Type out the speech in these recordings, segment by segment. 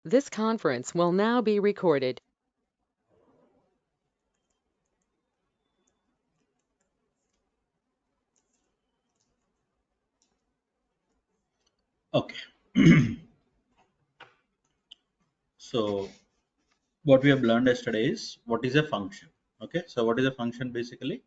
This conference will now be recorded. Okay. So what we have learned yesterday is what is a function. Okay. So what is a function basically?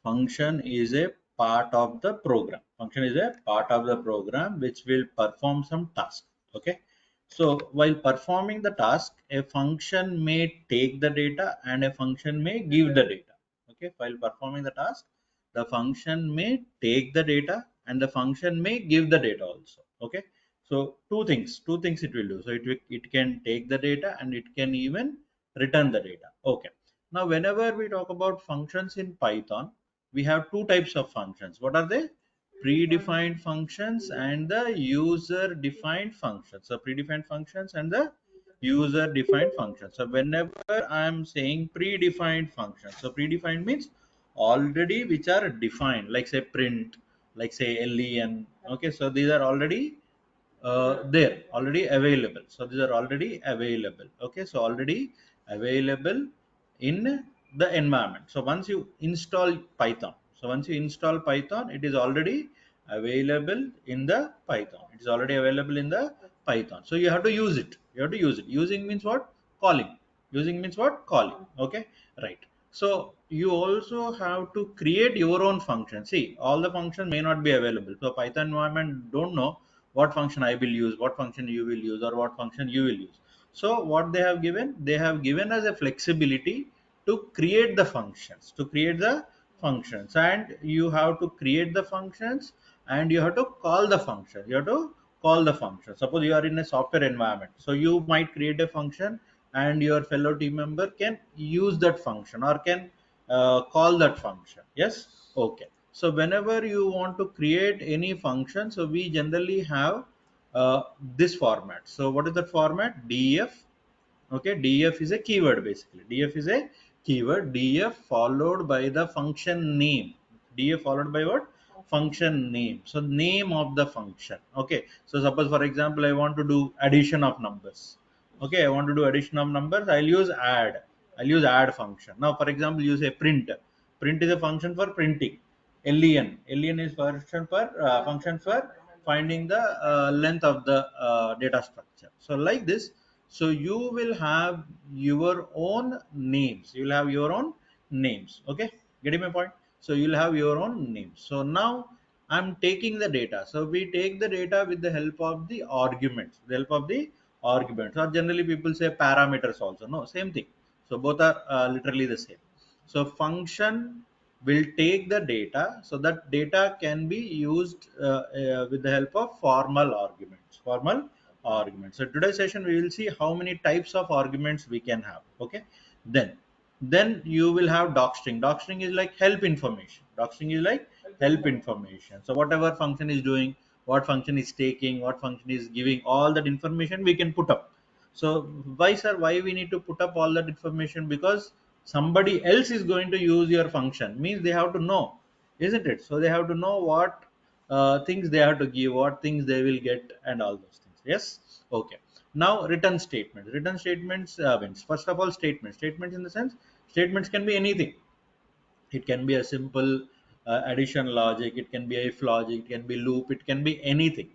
Function is a part of the program. Function is a part of the program which will perform some task. Okay. So while performing the task, a function may take the data and a function may give the data. Okay. While performing the task, the function may take the data and the function may give the data also. Okay. So two things it will do. So it can take the data and it can even return the data. Okay. Now, whenever we talk about functions in Python, we have two types of functions. What are they? Predefined functions and the user defined functions. So predefined functions and the user defined functions. So whenever I am saying predefined functions, so predefined means already which are defined, like say print, like say len. Okay, so these are already there, already available. So these are already available. Okay, so already available in the environment. So once you install Python, it is already available in the Python. It is already available in the Python. So you have to use it. Using means what? Calling. Using means what? Calling. Okay, right. So you also have to create your own function. See, all the functions may not be available. So Python environment don't know what function I will use, what function you will use, or what function you will use. So what they have given us a flexibility to create the functions, and you have to create the functions and you have to call the function. You have to call the function. Suppose you are in a software environment, so you might create a function and your fellow team member can use that function or can call that function. Yes. Okay. So whenever you want to create any function, so we generally have uh, this format. So what is that format? Def. Okay, def is a keyword basically. Def is a keyword. Def followed by the function name. Def followed by what? Function name. So name of the function. Okay, so suppose for example I want to do addition of numbers. Okay, I want to do addition of numbers. I'll use add function. Now for example you say print. Print is a function for printing. Len is function for finding the length of the data structure. So like this, so you will have your own names. You will have your own names. Okay, getting my point? So you'll have your own names. So now I'm taking the data. So we take the data with the help of the arguments. The help of the arguments, or generally people say parameters also. No, same thing. So both are literally the same. So function will take the data. So that data can be used with the help of formal arguments. So today's session we will see how many types of arguments we can have. Okay. Then you will have docstring. Docstring is like help information. Docstring is like help information. So whatever function is doing, what function is taking, what function is giving, all that information we can put up. So why we need to put up all that information? Because somebody else is going to use your function, means they have to know, isn't it? So they have to know what things they have to give, what things they will get, and all those things. Yes. Okay. Now return statements means, first of all, statements in the sense, statements can be anything. It can be a simple addition logic, it can be if logic, it can be loop, it can be anything,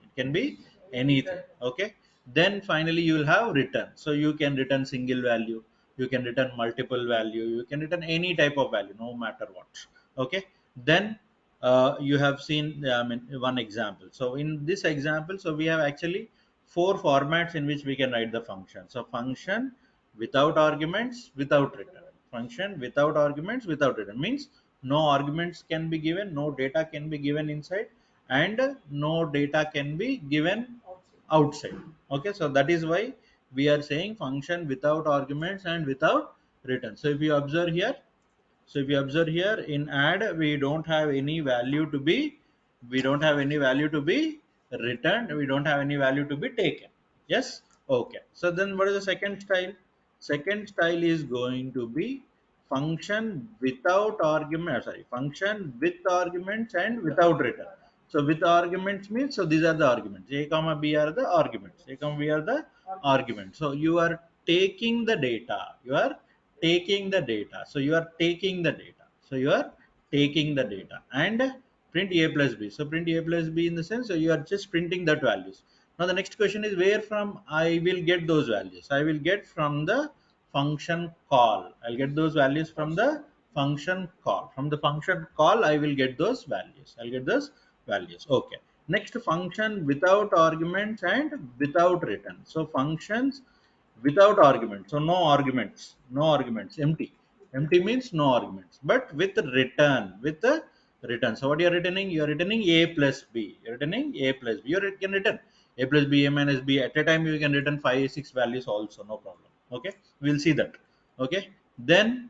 okay. Then finally you will have return. So you can return single value, you can return multiple value, you can return any type of value, no matter what. Okay. Then you have seen one example. So in this example, so we have actually four formats in which we can write the function. So function without arguments, without return. Function without arguments, without return means no arguments can be given, no data can be given inside, and no data can be given outside. Okay, so that is why we are saying function without arguments and without return. So if you observe here, in add, we don't have any value to be, returned, we don't have any value to be taken. Yes. Okay, so then what is the second style? Second style is going to be function without argument, sorry, function with arguments and without return. So with arguments means, so these are the arguments, a comma b are the arguments, a comma b are the argument. So you are taking the data. You are taking the data. So you are taking the data. So you are taking the data and print a plus b. So print a plus b in the sense, so you are just printing that values. Now the next question is, where from I will get those values? I will get from the function call. I'll get those values from the function call. From the function call, I will get those values. I'll get those values. Okay. Next, function without arguments and without return. So functions without arguments. So no arguments, no arguments, empty. Empty means no arguments, but with return, with the return. So what you are returning? You are returning a plus b. You're returning a plus b. You can return a plus b, a minus b. At a time you can return 5, 6 values also, no problem. Okay, we'll see that. Okay, then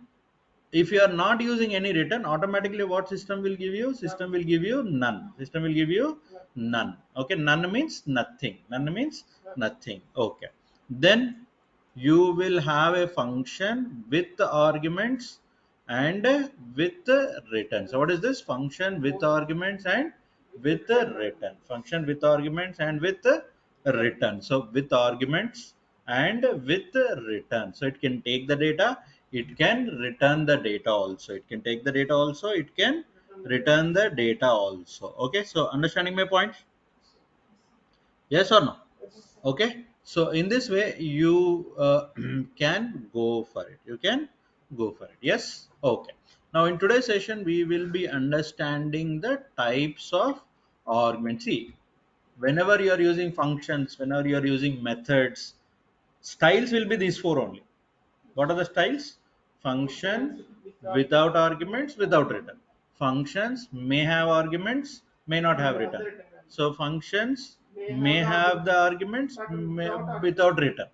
if you are not using any return, automatically what system will give you? System will give you none. System will give you none. Okay, none means nothing. None means nothing. Okay, then you will have a function with the arguments and with the return. So what is this? Function with arguments and with the return. Function with arguments and with the return. So with arguments and with the return. So it can take the data, it can return the data also. It can take the data also, it can return the data also. Okay, so understanding my point? Yes or no? Okay, so in this way you can go for it. You can go for it. Yes. Okay, now in today's session we will be understanding the types of arguments. See, whenever you are using functions, whenever you are using methods, styles will be these four only. What are the styles? Function without arguments, without return. Functions may have arguments, may not have return. So functions may have the arguments without return.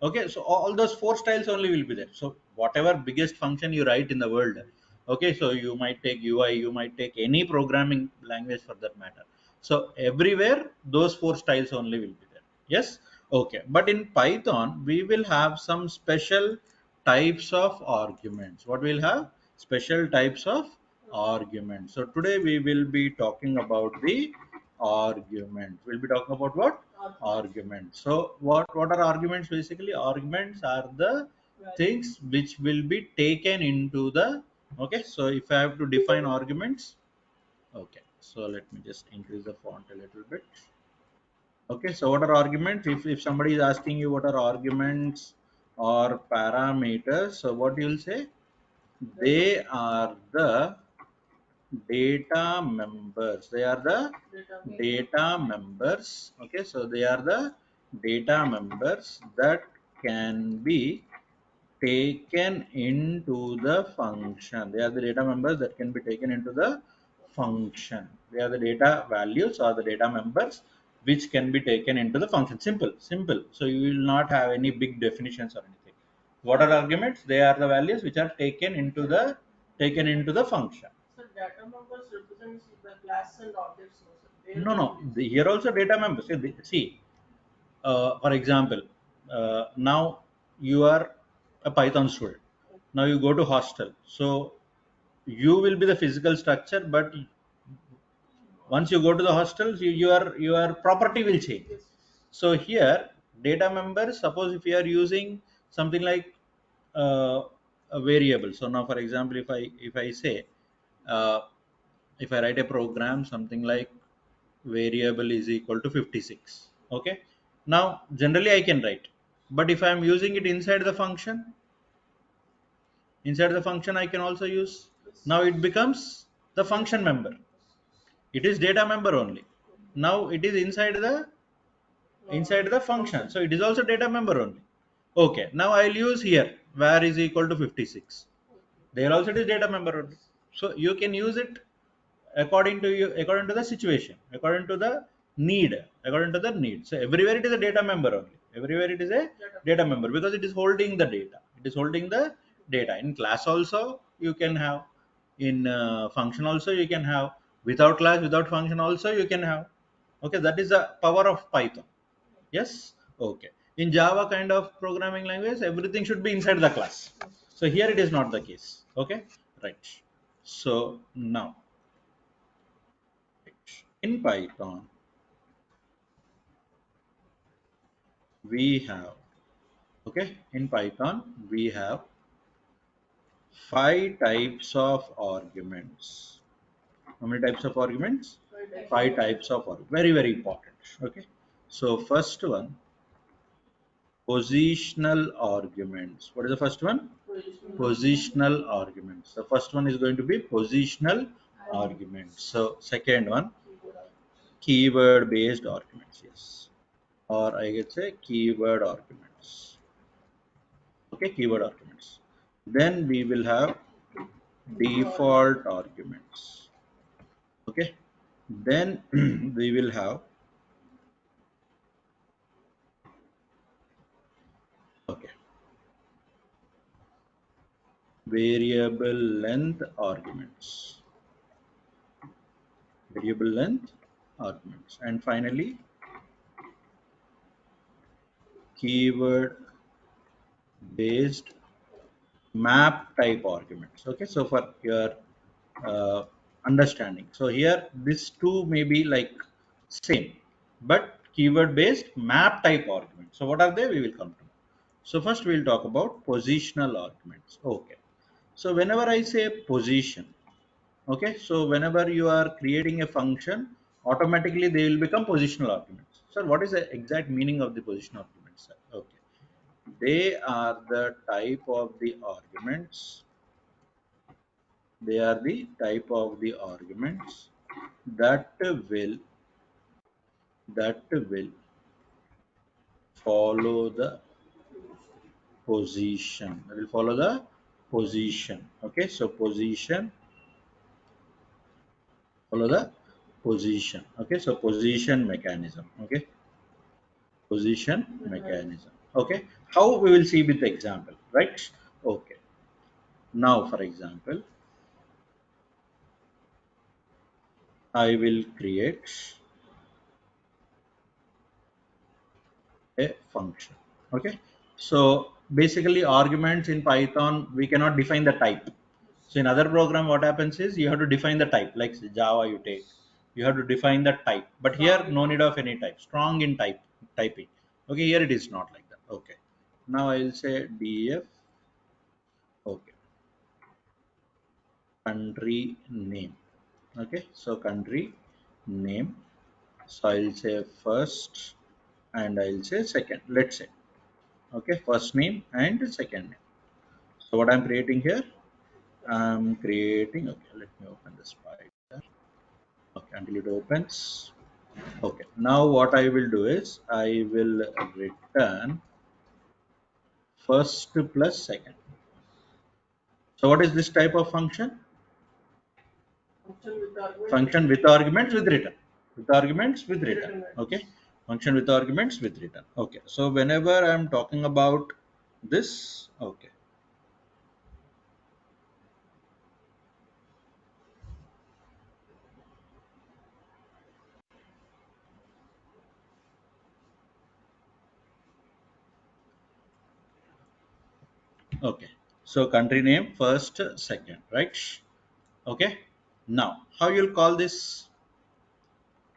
Okay, so all those four styles only will be there. So whatever biggest function you write in the world, okay, so you might take UI, you might take any programming language for that matter. So everywhere those four styles only will be there. Yes. Okay, but in Python we will have some special types of arguments. What we'll have? Special types of arguments. So today we will be talking about the argument. We'll be talking about what? Arguments. So what are arguments? Basically, arguments are the things which will be taken into the, okay. So if I have to define arguments, okay. So let me just increase the font a little bit. Okay, so what are arguments? If somebody is asking you what are arguments or parameters, so what you'll say? They are the data members. They are the data members. Okay, so they are the data members that can be taken into the function. They are the data members that can be taken into the function. They are the data values or the data members which can be taken into the function. Simple, simple. So you will not have any big definitions or anything. What are arguments? They are the values which are taken into the function. So data members represents the class and objects also. No, no. Here also data members. See, for example, now you are a Python student. Now you go to hostel. So you will be the physical structure, but once you go to the hostels, your property will change. Yes. So here, data members. Suppose if you are using something like a variable. So now, for example, if I say uh, if I write a program something like variable is equal to 56. Okay. Now generally I can write, but if I am using it inside the function I can also use. Now it becomes the function member. It is data member only. Now it is inside the function, so it is also data member only. Okay, now I'll use here var is equal to 56. There also it is data member only. So you can use it according to the situation, according to the need. So everywhere it is a data member only. Everywhere it is a data member because it is holding the data. It is holding the data. In class also you can have, in function also you can have, without class, without function also you can have. Okay, that is the power of Python. Yes. Okay. In Java kind of programming language, everything should be inside the class. So here it is not the case. Okay. Right. So now in Python, we have, okay, in Python, we have 5 types of arguments. How many types of arguments? 5 types of arguments. Very, very important. Okay. So first one, positional arguments. What is the first one? Positional arguments. The first one is going to be positional arguments. So second one, keyword based arguments. Yes. Or I could say keyword arguments. Okay, keyword arguments. Then we will have default arguments. Okay. Then we will have, okay, variable length arguments. Variable length arguments. And finally, keyword based map type arguments. Okay, so for your uh, understanding, so here these two may be like same, but keyword based map type arguments. So what are they? We will come to know. So first we'll talk about positional arguments. Okay, so whenever I say position, okay, so whenever you are creating a function, automatically they will become positional arguments. So what is the exact meaning of the positional arguments, sir? Okay, they are the type of the arguments. They are the type of the arguments that will follow the position. That will follow the position. Okay, so position, follow the position. Okay, so position mechanism. Okay, position mechanism. Okay, how we will see with the example, right? Okay, now for example, I will create a function. Okay, so basically arguments in Python, we cannot define the type. So in other program, what happens is you have to define the type, like Java you take, you have to define the type, but here no need of any type. Strong in typing. Okay, here it is not like that. Okay, now I'll say def, okay, country name. Okay, so country name, so I'll say first and I'll say second, let's say. Okay, first name and second name. So what I'm creating here, I'm creating, okay, let me open the spider. Okay, until it opens. Okay, now what I will do is I will return first plus second. So what is this type of function? Function with arguments with return. With arguments with return. Okay, function with arguments with return. Okay, so whenever I'm talking about this, okay, okay, so country name first second, right? Okay, now how you'll call this?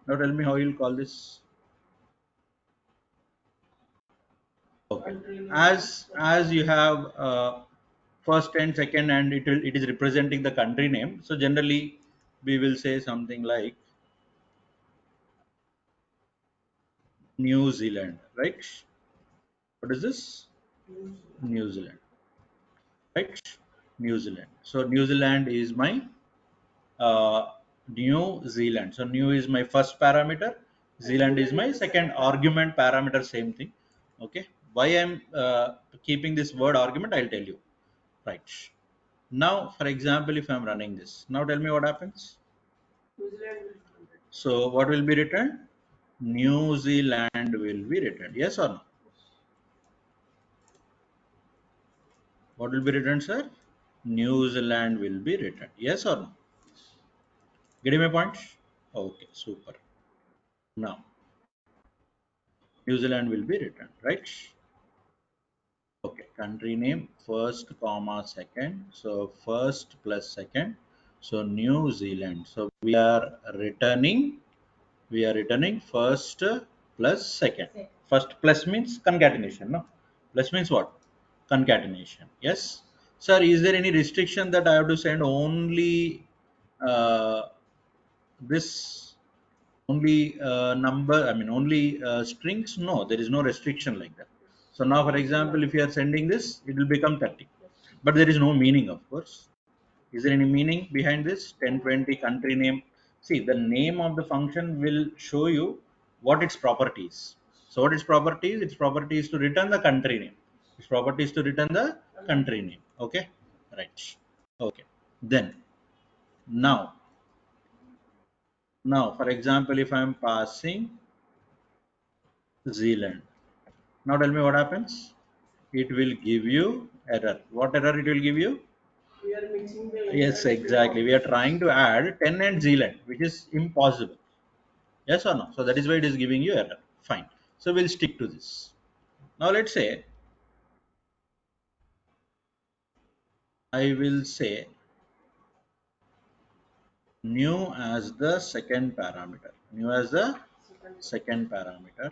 Now tell me how you'll call this. Okay, as you have first and second, and it is representing the country name. So generally, we will say something like New Zealand, right? What is this? New Zealand, right? New Zealand. So New Zealand is my uh, New Zealand. So new is my first parameter. Zealand is my second argument parameter. Same thing. Okay. Why I'm keeping this word argument, I'll tell you. Right. Now, for example, if I'm running this, now tell me what happens. So what will be written? New Zealand will be written. Yes or no? What will be written, sir? New Zealand will be written. Yes or no? Getting my point? Okay, super. Now, New Zealand will be written, right? Okay, country name first comma second. So first plus second. So New Zealand. So we are returning first plus second. First plus means concatenation, no? Plus means what? Concatenation. Yes. Sir, is there any restriction that I have to send only uh, this only number, I mean only strings? No, there is no restriction like that. So now, for example, if you are sending this, it will become 30. But there is no meaning, of course. Is there any meaning behind this? 1020 country name. See, the name of the function will show you what its properties. So what its properties? Its property is to return the country name. Its property is to return the country name. Okay, right. Okay. Then now, for example, if I am passing Zealand, now tell me what happens. It will give you error. What error it will give you? We are mixing the Yes, entire string exactly. of We are trying to add 10 and Zealand, which is impossible. Yes or no? So that is why it is giving you error. Fine. So we'll stick to this. Now let's say I will say new as the second parameter. New as the second second parameter.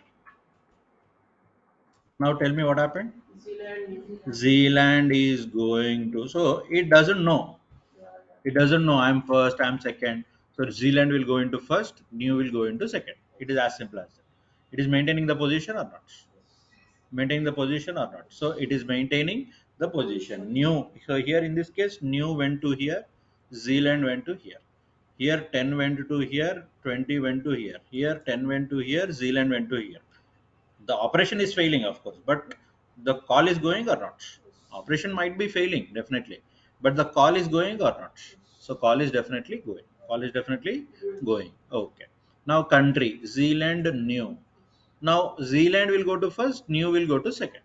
Now tell me what happened. Zealand, New Zealand. Zealand is going to, so it doesn't know. Yeah, It doesn't know I'm first, I'm second. So Zealand will go into first, new will go into second. It is as simple as that. It is maintaining the position or not? Maintaining the position or not? So it is maintaining the position. New, so here in this case, new went to here, Zealand went to here. Here 10 went to here, 20 went to here. Here 10 went to here, Zealand went to here. The operation is failing, of course, but the call is going or not? Operation might be failing, definitely, but the call is going or not? So call is definitely going. Call is definitely going. Okay. Now country, Zealand, new. Now Zealand will go to first, new will go to second,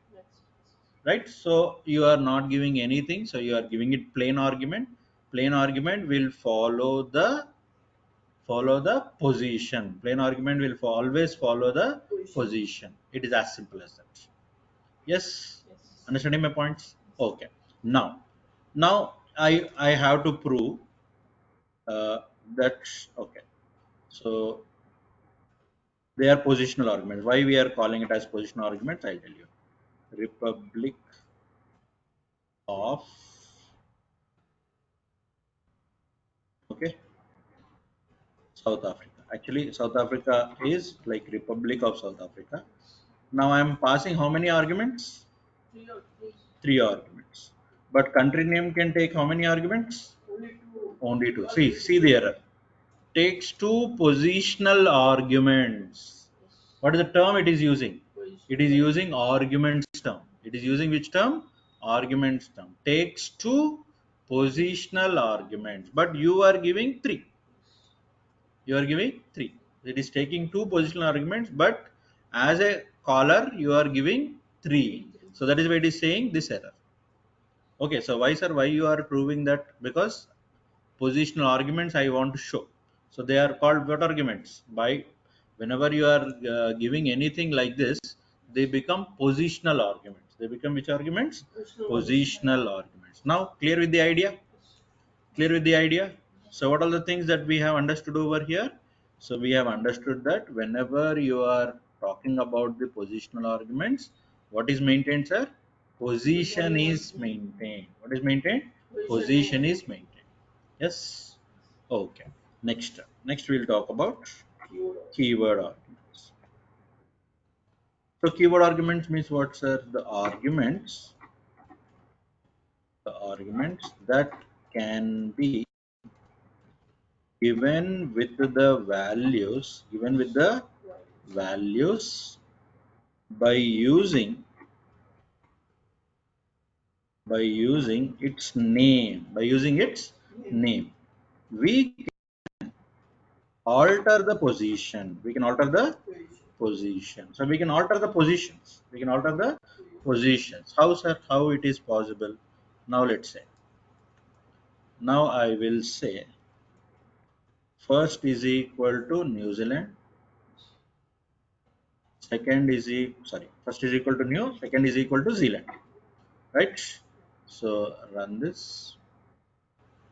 right? So you are not giving anything, so you are giving it plain argument. Plain argument will follow the position. Plain argument will always follow the position. It is as simple as that. Yes, Yes. understanding my points? Okay. Now I have to prove that, okay, so they are positional arguments. Why we are calling it as positional arguments, I'll tell you. Republic of, okay, South Africa. Actually South Africa is like Republic of South Africa. Now I am passing how many arguments? Three or three. Three arguments. But country name can take how many arguments? Only two. Only two. See the error. Takes two positional arguments. What is the term it is using? It is using arguments term. It is using which term? Arguments term. Takes two positional arguments. But you are giving three. You are giving three. It is taking two positional arguments, but as a caller, you are giving three. So that is why it is saying this error. Okay, so why sir, why you are proving that? Because positional arguments I want to show. So they are called what arguments? By whenever you are giving anything like this, they become positional arguments. They become which arguments? Positional arguments. Now clear with the idea? Clear with the idea? So what are the things that we have understood over here? So we have understood that whenever you are talking about the positional arguments, what is maintained, sir? Position is maintained. What is maintained? Position is maintained. Yes. Okay. Next we'll talk about keyword arguments. So keyword arguments means what, sir? The arguments that can be given with the values by using its name. We alter the position. We can alter the position. So we can alter the positions. How, sir? How it is possible? Now let's say. Now I will say first is equal to New Zealand. First is equal to new. Second is equal to Zealand. Right? So run this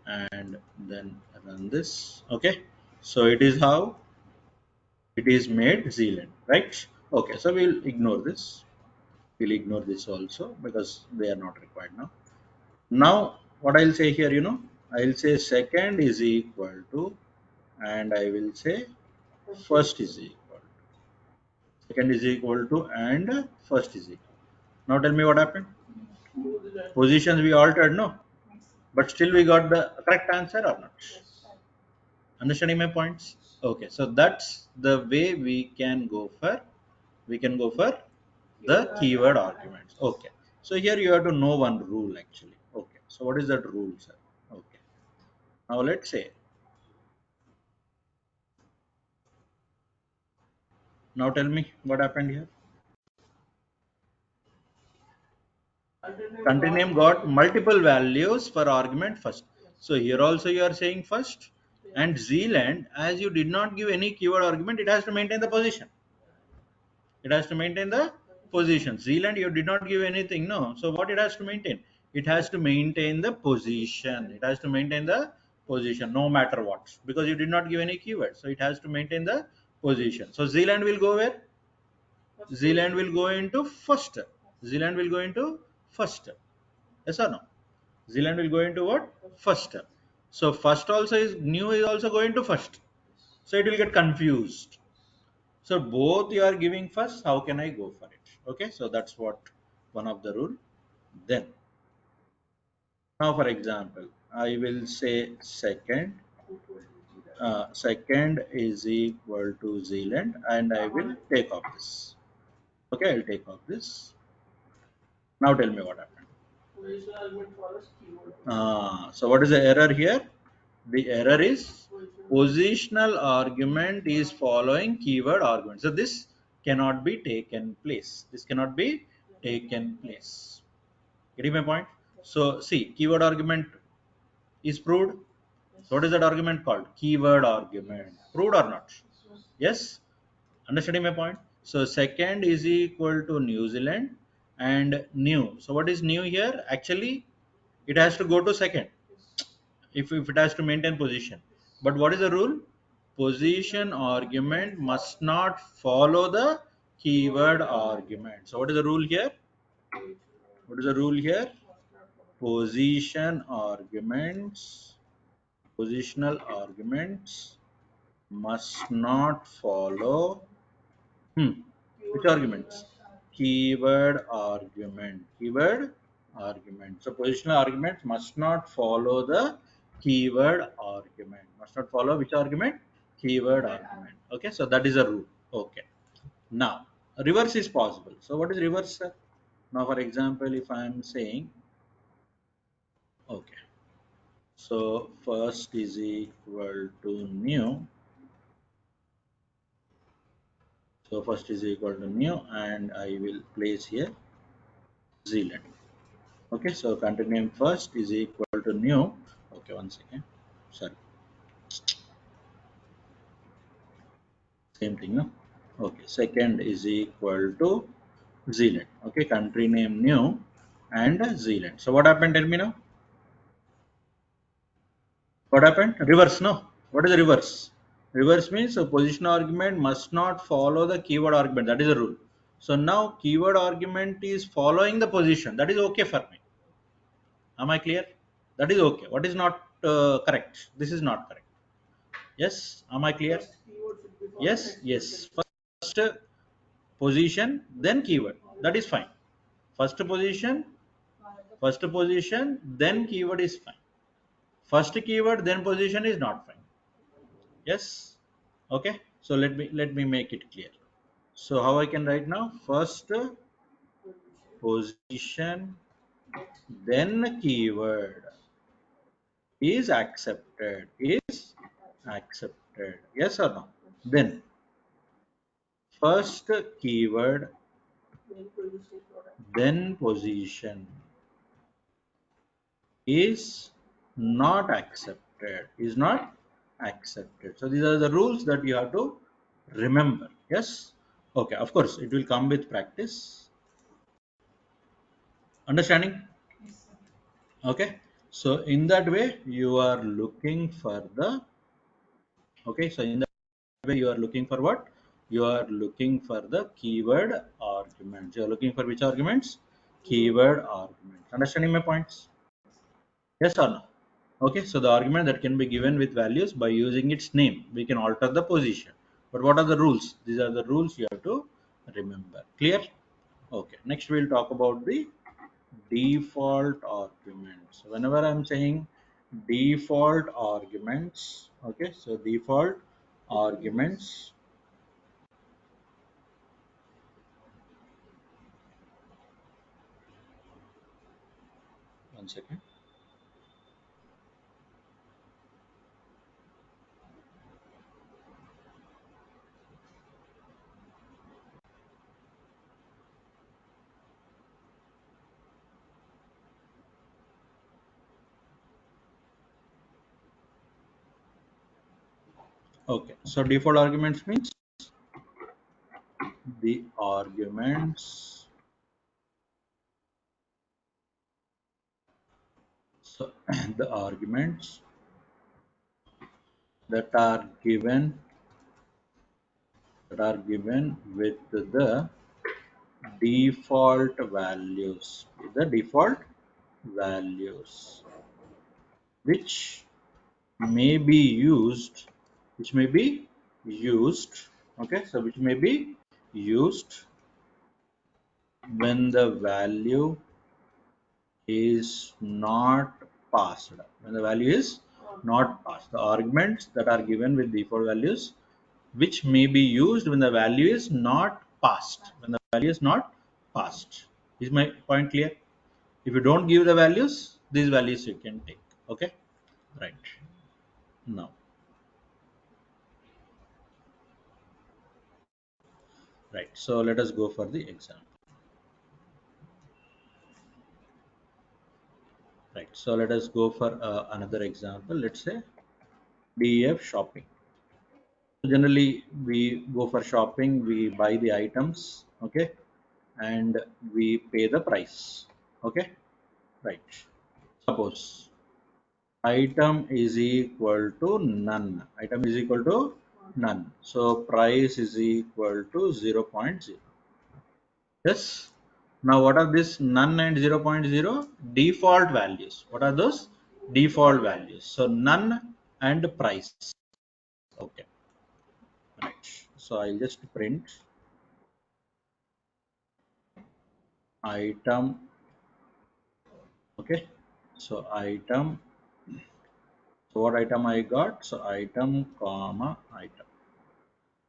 and then run this. Okay. So it is how it is made Zealand, right? Okay, so we'll ignore this. We'll ignore this also because they are not required now. Now, what I'll say here, I'll say second is equal to, and I will say first is equal. Second is equal to, and first is equal. Now tell me what happened. Positions we altered, no? But still we got the correct answer or not? Understanding my points? Okay, so that's the way we can go for the keyword arguments. Okay, so here you have to know one rule actually. Okay, so what is that rule, sir? Okay, now let's say, now tell me what happened here. Country name got multiple values for argument first. So here also you are saying first, and Zealand, as you did not give any keyword argument, it has to maintain the position. It has to maintain the position. Zealand, you did not give anything, no. So what it has to maintain? It has to maintain the position. It has to maintain the position no matter what, because you did not give any keyword. So it has to maintain the position. So Zealand will go where? Zealand will go into first. Zealand will go into first. Yes or no? Zealand will go into what? First. So first also is new is also going to first. So it will get confused. So both you are giving first. How can I go for it? Okay. So that's what one of the rule. Then now, for example, I will say second. Second is equal to Zealand, and I will take off this. Okay, I'll take off this. Now tell me what happened. So what is the error here? The error is positional argument is following keyword argument. So this cannot be taken place. This cannot be taken place. Getting my point? So see, keyword argument is proved. So what is that argument called? Keyword argument. Proved or not? Yes. Understanding my point? So second is equal to New Zealand and new. So what is new here? Actually, it has to go to second if it has to maintain position. But what is the rule? Position argument must not follow the keyword argument. So what is the rule here? What is the rule here? Position arguments, positional arguments must not follow which arguments? Keyword argument. Keyword argument. So positional argument must not follow the keyword argument. Must not follow which argument? Keyword argument. Okay, so that is a rule. Okay. Now reverse is possible. So what is reverse, sir? Now for example, if I am saying okay. So first is equal to new. So first is equal to new, and I will place here Zealand. Okay, so country name first is equal to new. Okay, one second. Sorry, same thing, no? Okay, second is equal to Zealand. Okay, country name new and Zealand. So what happened? Tell me now. What happened? Reverse, no? What is the reverse? Reverse means a position argument must not follow the keyword argument. That is the rule. So now keyword argument is following the position. That is okay for me. Am I clear? That is okay. What is not correct? This is not correct. Yes. Am I clear? Yes. Yes. First position, then keyword. That is fine. First position, then keyword is fine. First keyword, then position is not fine. Yes. Okay. So let me make it clear. So how I can write now? First position, then keyword is accepted. Is accepted. Yes or no? Then first keyword, then position is not accepted. Is not accepted. So these are the rules that you have to remember. Yes. Okay. Of course, it will come with practice. Understanding? Okay. So in that way, you are looking for the. Okay. So in that way, you are looking for what? You are looking for the keyword arguments. You are looking for which arguments? Keyword arguments. Understanding my points? Yes or no? Okay, so the argument that can be given with values by using its name, we can alter the position. But what are the rules? These are the rules you have to remember. Clear? Okay, next we'll talk about the default arguments. Whenever I'm saying default arguments, okay, so default arguments, one second. Okay, so default arguments means the arguments, so the arguments that are given with the default values, which may be used, okay, so which may be used when the value is not passed. When the value is not passed, the arguments that are given with default values which may be used when the value is not passed. When the value is not passed. Is my point clear? If you don't give the values, these values you can take. Okay, right. Now, right. So let us go for the example. Right. So let us go for another example. Let's say DEF shopping. So generally, we go for shopping. We buy the items. Okay, and we pay the price. Okay, right. Suppose item is equal to none. Item is equal to none. So price is equal to 0.0. Yes. Now what are this none and 0.0? Default values. What are those? Default values. So none and price. Okay. Right. So I'll just print item. Okay. So item. So what item I got? So item comma item.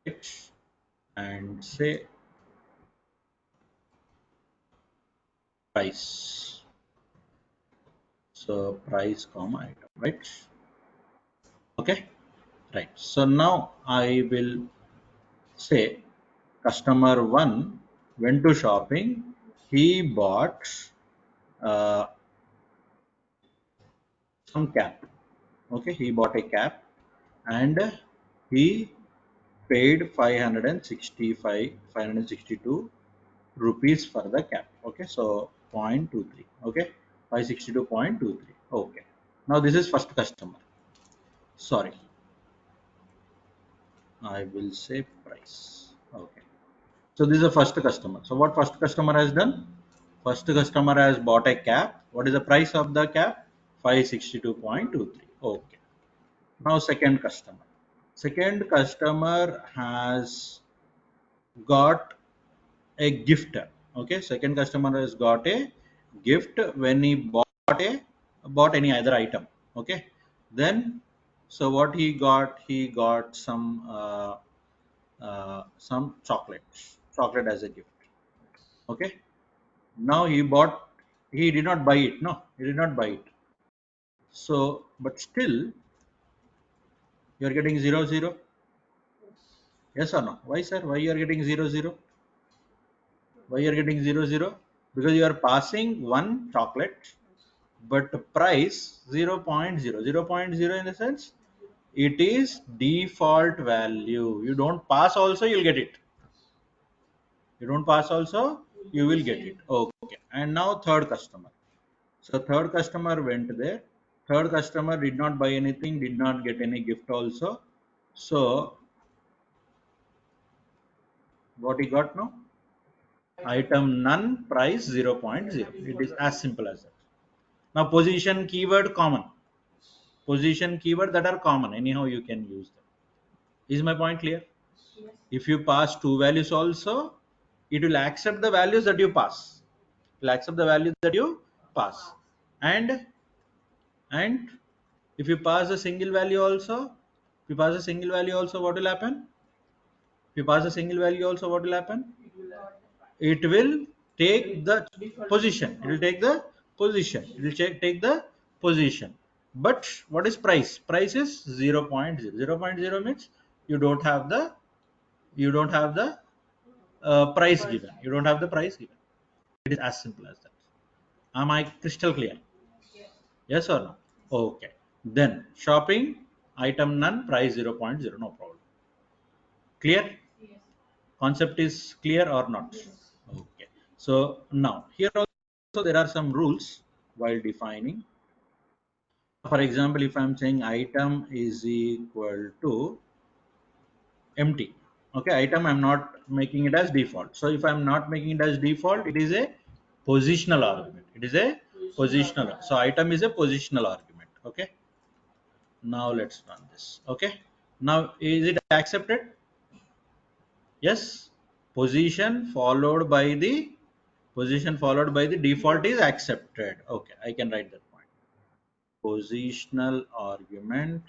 Right. And say price. So price comma item, right? Okay, right. So now I will say customer one went to shopping. He bought uh, some cap. Okay, he bought a cap and he paid 562 rupees for the cap. Okay, so 0.23. Okay, 562.23. Okay, now this is first customer. Sorry, I will say price. Okay. So this is the first customer. So what first customer has done? First customer has bought a cap. What is the price of the cap? 562.23. Okay. Now second customer. Second customer has got a gift. Okay. Second customer has got a gift when he bought any other item. Okay. Then so what he got? He got some chocolate as a gift. Okay, now he did not buy it. No, he did not buy it. So but still you are getting 0 0. Yes or no? Why, sir? Why you are getting 0 0? Why you are getting 0 0? Because you are passing one chocolate but price 0.0. 0.0 in the sense it is default value. You don't pass also, you'll get it. You don't pass also, you will get it. Okay. And now third customer. So third customer went there. Third customer did not buy anything, did not get any gift also. So What you got now? Item none, price 0.0. It is as simple as that. Now position keyword common. Position keyword that are common. Anyhow you can use them. Is my point clear? Yes. If you pass two values also, it will accept the values that you pass. It will accept the values that you pass. And if you pass a single value also, if you pass a single value also, what will happen? If you pass a single value also, what will happen? It will It will take the default. position. It will take the position. It will take the position. But what is price? Price is 0.0. 0.0 means you don't have the price given. You don't have the price given. It is as simple as that. Am I crystal clear? Yes. Yes or no? Okay. Then shopping, item none, price 0.0. No problem. Clear? Yes. Concept is clear or not? Yes. Okay. So now here also there are some rules while defining. For example, if I'm saying item is equal to empty. Okay, item I'm not making it as default. So if I'm not making it as default, it is a positional argument. It is a positional. So item is a positional argument. Okay. Now let's run this. Okay. Now is it accepted? Yes. Position followed by the default is accepted. Okay, I can write that point. Positional argument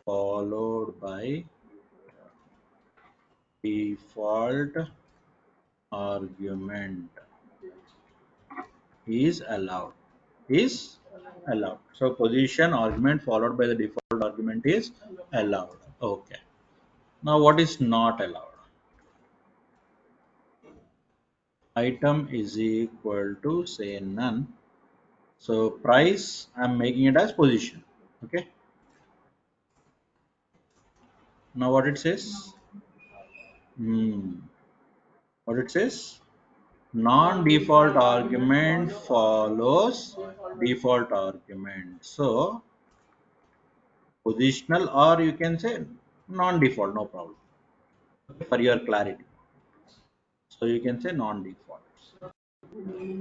followed by default argument is allowed. Is allowed. So position argument followed by the default argument is allowed. Okay. Now what is not allowed? Item is equal to say none. So price I'm making it as position. Okay. Now what it says? What it says? Non-default argument follows default argument. So positional or you can say non-default, no problem. For your clarity. So you can say non-default.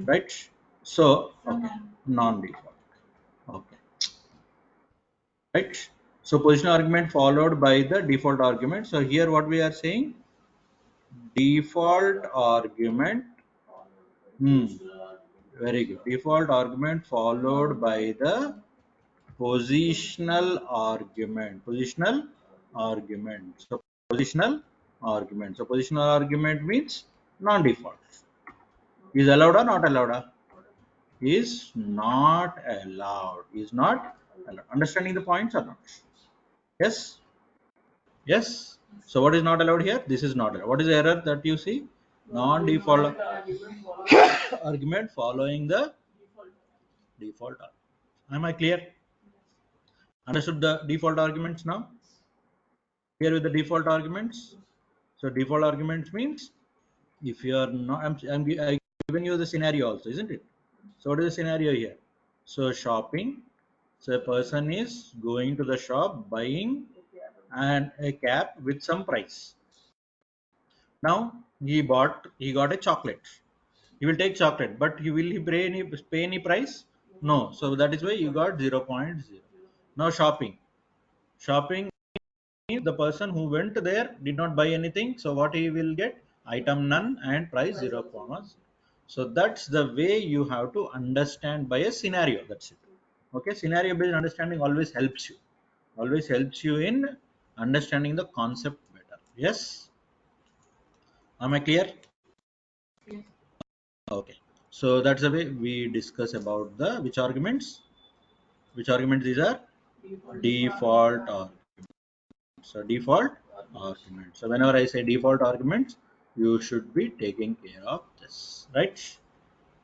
Right? So okay, non-default. Okay. Right? So positional argument followed by the default argument. So here what we are saying, default argument. Very good. Default argument followed by the positional argument. Positional argument. So positional argument. So positional argument means non-default. Is allowed or not allowed? Is not allowed. Is not allowed. Understanding the points or not? Yes. Yes. So what is not allowed here? This is not allowed. What is the error that you see? Non-default argument following the default argument. Am I clear? Understood the default arguments now? Here with the default arguments. So default arguments means if you are not, I'm giving you the scenario also, isn't it? So what is the scenario here? So shopping. So a person is going to the shop buying and a cap with some price. Now he got a chocolate. He will take chocolate, but will he pay any price? No. So that is why you got 0.0. Now shopping, the person who went there did not buy anything. So what he will get? Item none and price 0, so that's the way you have to understand by a scenario. That's it. Okay, scenario based understanding always helps you. Always helps you in understanding the concept better. Yes. Am I clear? Yes. Okay. So that's the way we discuss about the which arguments. Which arguments these are? Default arguments. So default argument. So whenever I say default arguments, you should be taking care of this, right?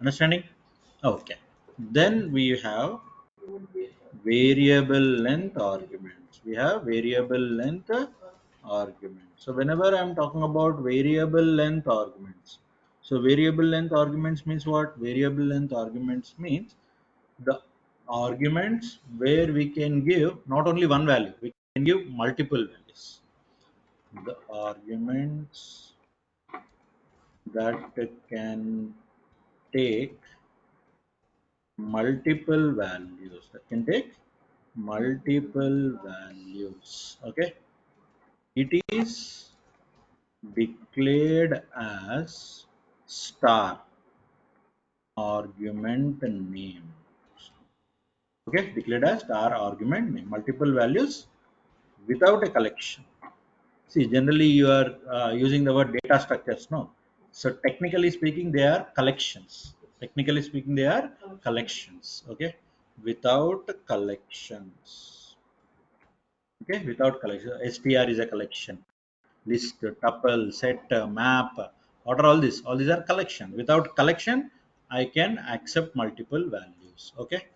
Understanding? Okay. Then we have variable length arguments. We have variable length arguments. So whenever I'm talking about variable length arguments, so variable length arguments means what? Variable length arguments means the arguments where we can give not only one value, we can give multiple values. the arguments that can take multiple values, okay. It is declared as star argument name, okay, declared as star argument name, multiple values without a collection. See, generally you are using the word data structures, no? So technically speaking, they are collections. Technically speaking, they are collections, okay, without collections, okay, without collection. str is a collection, list, tuple, set, map, what are all this? All these are collection. Without collection, I can accept multiple values, okay.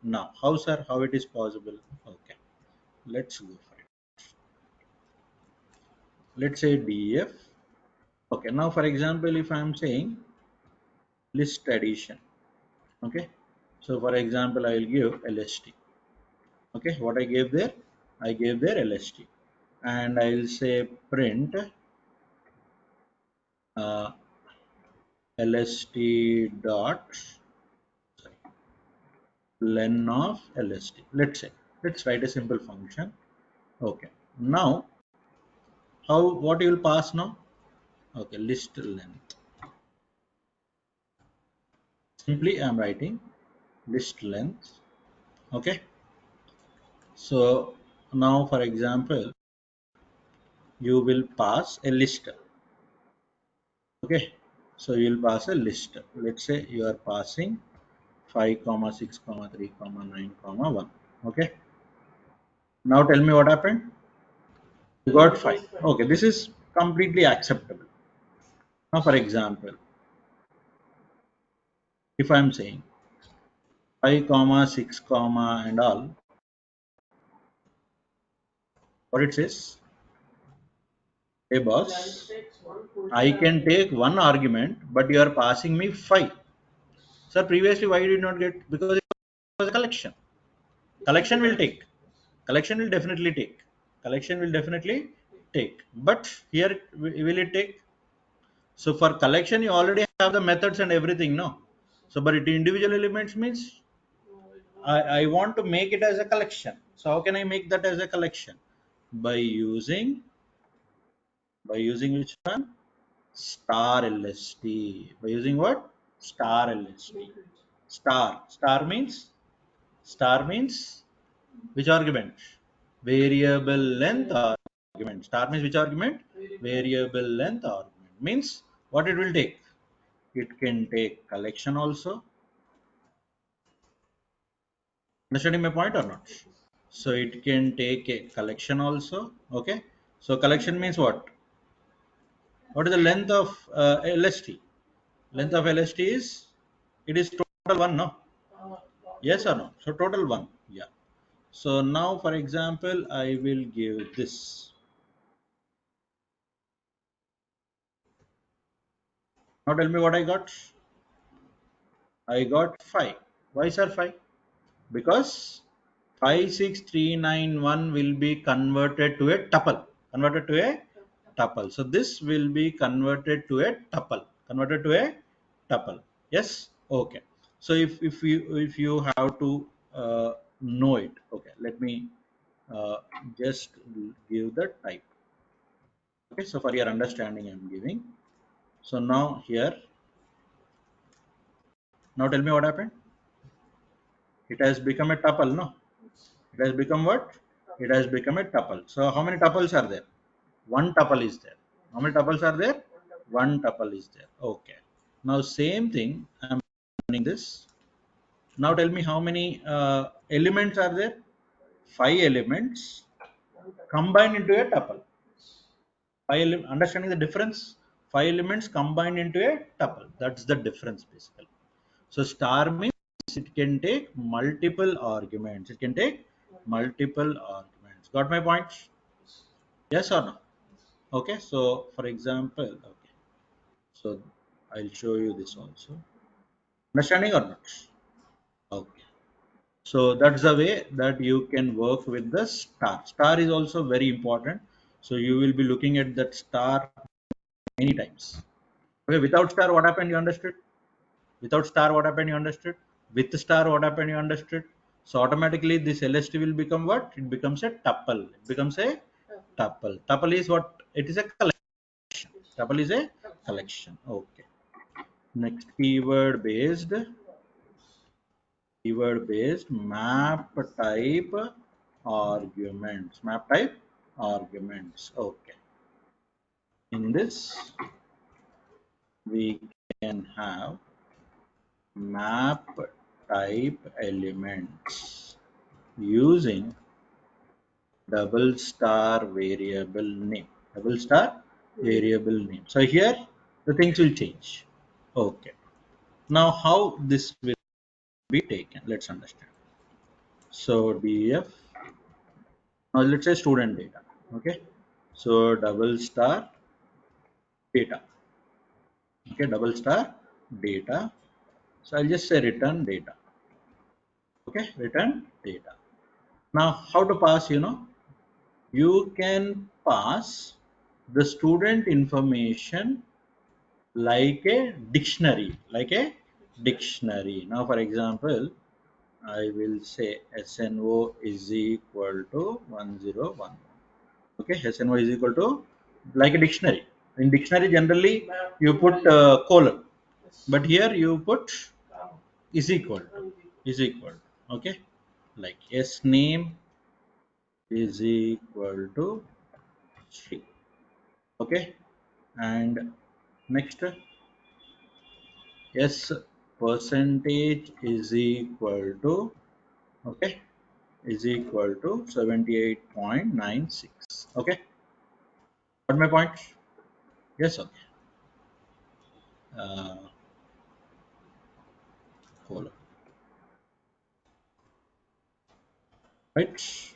Now how, sir, how it is possible? Okay, let's go for it. Let's say def. Okay, now for example, if I'm saying list addition, okay, so for example, I will give lst, okay. What I gave there? I gave there lst, and I will say print uh, lst dot len of lst. Let's say, let's write a simple function. Okay, now how, what you will pass now? Okay, list length. Simply I'm writing list length, okay. So now for example, you will pass a list, okay. So you will pass a list. Let's say you are passing 5 comma 6 comma 3 comma 9 comma 1, okay. Now tell me what happened. You got 5. Okay, this is completely acceptable. Now for example, if I'm saying 5 comma 6 comma and all, what it says? Hey boss, I can take one argument, but you are passing me 5. Sir, previously why you did not get? Because it was a collection. Collection will take. Collection will definitely take. Collection will definitely take. But here, will it take? So for collection, you already have the methods and everything, no? So, but it individual elements means I want to make it as a collection. So how can I make that as a collection? By using which one? Star LST. By using what? Star LST. Star means which argument? Variable length argument. Star means which argument? Variable length argument. Means what it will take? It can take collection also. Understanding my point or not? So it can take a collection also. Okay. So collection means what? What is the length of LST? Length of LST is, it is total one, no? Yes or no? So total one. Yeah. So now, for example, I will give this. Now tell me what I got. I got 5. Why, sir, 5? Because 56391 will be converted to a tuple. Converted to a tuple. So this will be converted to a tuple. Converted to a tuple. Yes. Okay. So if you have to know it, okay. Let me just give the type. Okay. So for your understanding, I'm giving. So now here. Now tell me what happened. It has become a tuple, no? It has become what? It has become a tuple. So how many tuples are there? One tuple is there. How many tuples are there? One tuple is there. Okay. Now same thing, I'm running this. Now tell me how many elements are there? 5 elements combined into a tuple. Understanding the difference? 5 elements combined into a tuple. That's the difference basically. So star means it can take multiple arguments. It can take multiple arguments. Got my point? Yes or no? Okay. So for example, okay. So I'll show you this also. Understanding or not? Okay. So that's the way that you can work with the star. Star is also very important. So you will be looking at that star many times. Okay, without star, what happened? You understood? Without star, what happened? You understood? With star, what happened? You understood? So automatically this LST will become what? It becomes a tuple. It becomes a tuple. Tuple is what? It is a collection. Tuple is a collection. Okay. Next keyword based map type arguments. Map type arguments. Okay. In this we can have map type elements using double star variable name. Double star variable name. So here the things will change. Okay. Now how this will be taken? Let's understand. So df. Now let's say student data. Okay. So double star data. Okay. Double star data. So I'll just say return data. Okay. Return data. Now how to pass? You can pass the student information like a dictionary. Now for example, I will say SNO is equal to 1011. Okay, SNO is equal to like a dictionary. In dictionary generally you put colon, but here you put is equal to, okay, like S name is equal to string. Okay, and next S percentage is equal to, okay, is equal to 78.96. Okay, got my point? Yes. Okay. uh, Colon, right?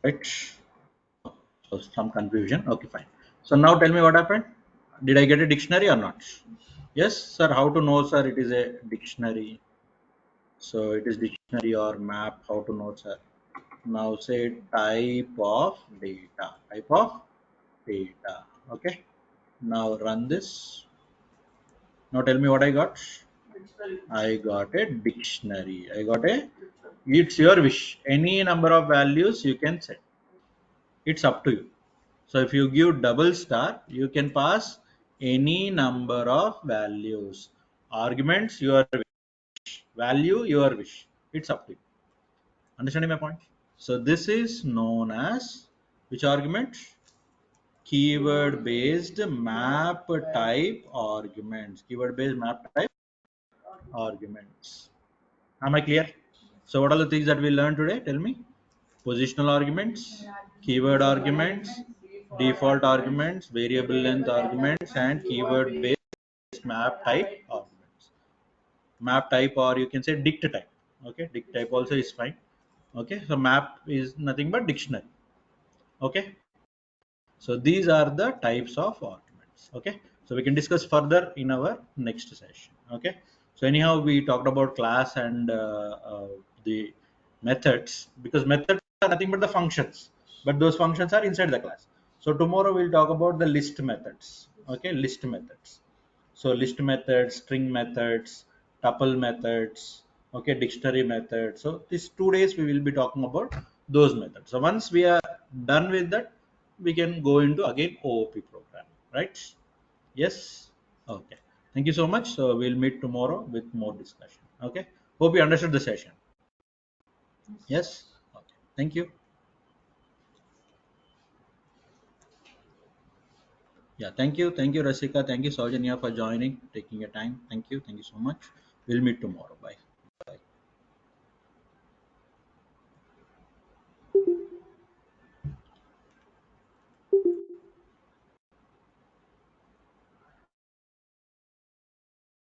Okay, right. So some confusion. Okay, fine. So now tell me what happened. Did I get a dictionary or not? Yes, sir. How to know, sir? It is a dictionary. So it is dictionary or map. How to know, sir? Now say type of data. Type of data. Okay. Now run this. Now tell me what I got. I got a dictionary. I got a. It's your wish. Any number of values you can set. It's up to you. So if you give double star, you can pass any number of values. Arguments, your wish. Value, your wish. It's up to you. Understanding my point? So this is known as which argument? Keyword based map type arguments. Keyword based map type arguments. Am I clear? So what are the things that we learned today? Tell me. Positional arguments, keyword arguments, default arguments, variable length arguments, and keyword based map type arguments. Map type, or you can say dict type. Okay, dict type also is fine. Okay, so map is nothing but dictionary. Okay, so these are the types of arguments. Okay, so we can discuss further in our next session. Okay, so anyhow we talked about class and the methods, because methods are nothing but the functions, but those functions are inside the class. So tomorrow we'll talk about the list methods. Okay, list methods. So list methods, string methods, tuple methods, okay, dictionary methods. So these 2 days we will be talking about those methods. So once we are done with that, we can go into again OOP program, right? Yes. Okay. Thank you so much. So we'll meet tomorrow with more discussion. Okay. Hope you understood the session. Yes. Okay. Thank you. Yeah. Thank you. Thank you, Rasika. Thank you, Saujanya, for joining, taking your time. Thank you. Thank you so much. We'll meet tomorrow. Bye.